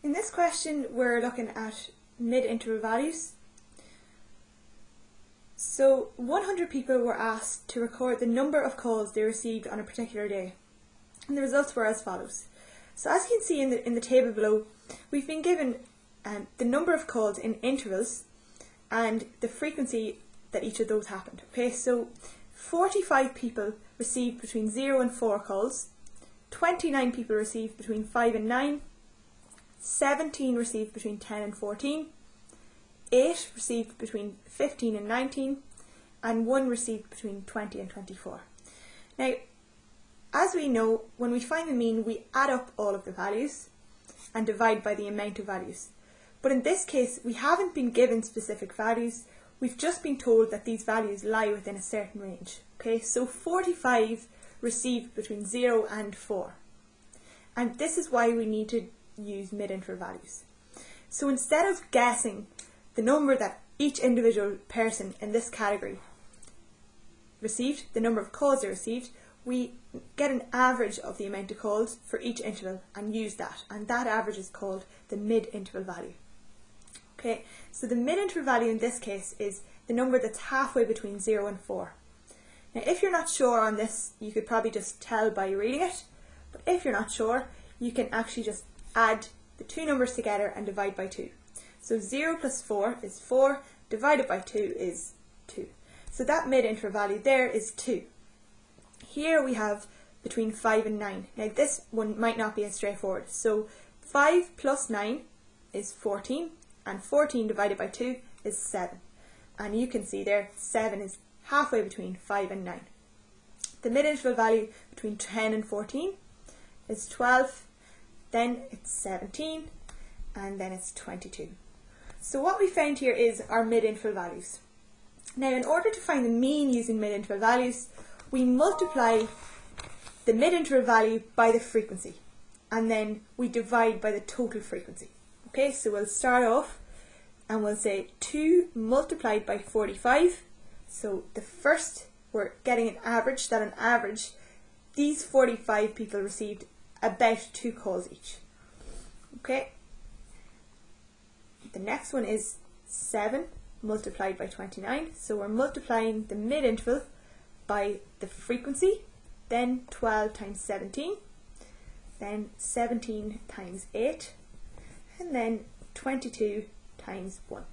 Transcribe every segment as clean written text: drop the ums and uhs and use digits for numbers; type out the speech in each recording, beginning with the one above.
In this question, we're looking at mid-interval values. So 100 people were asked to record the number of calls they received on a particular day, and the results were as follows. So as you can see in the table below, we've been given the number of calls in intervals and the frequency that each of those happened. Okay, so 45 people received between 0 and 4 calls, 29 people received between 5 and 9, 17 received between 10 and 14, 8 received between 15 and 19, and 1 received between 20 and 24. Now, as we know, when we find the mean, we add up all of the values and divide by the amount of values. But in this case, we haven't been given specific values, we've just been told that these values lie within a certain range. Okay, so 45 received between 0 and 4. And this is why we need to use mid-interval values. So instead of guessing the number that each individual person in this category received, the number of calls they received, we get an average of the amount of calls for each interval and use that, and that average is called the mid-interval value. Okay, so the mid-interval value in this case is the number that's halfway between 0 and 4. Now if you're not sure on this, you could probably just tell by reading it, but if you're not sure, you can actually just add the two numbers together and divide by 2. So 0 plus 4 is 4, divided by 2 is 2. So that mid-interval value there is 2. Here we have between 5 and 9. Now this one might not be as straightforward. So 5 plus 9 is 14, and 14 divided by 2 is 7. And you can see there, 7 is halfway between 5 and 9. The mid-interval value between 10 and 14 is 12, then it's 17, and then it's 22. So what we found here is our mid-interval values. Now in order to find the mean using mid-interval values, we multiply the mid-interval value by the frequency, and then we divide by the total frequency. Okay, so we'll start off and we'll say 2 multiplied by 45. So the first, we're getting an average, that on average these 45 people received about 2 calls each. Okay, the next one is 7 multiplied by 29. So we're multiplying the mid-interval by the frequency, then 12 times 17, then 17 times 8, and then 22 times 1.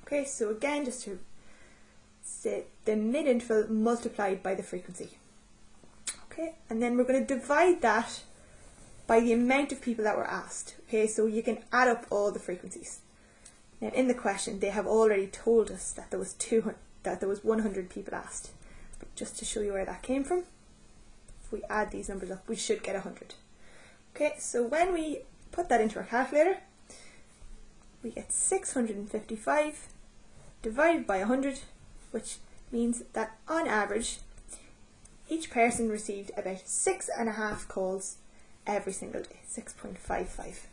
Okay, so again, just to say the mid-interval multiplied by the frequency. Okay, and then we're going to divide that by the amount of people that were asked. Okay, so you can add up all the frequencies. Now in the question, they have already told us that there was 100 people asked. But just to show you where that came from, if we add these numbers up, we should get 100. Okay, so when we put that into our calculator, we get 655 divided by 100, which means that on average, each person received about 6.5 calls every single day, 6.55.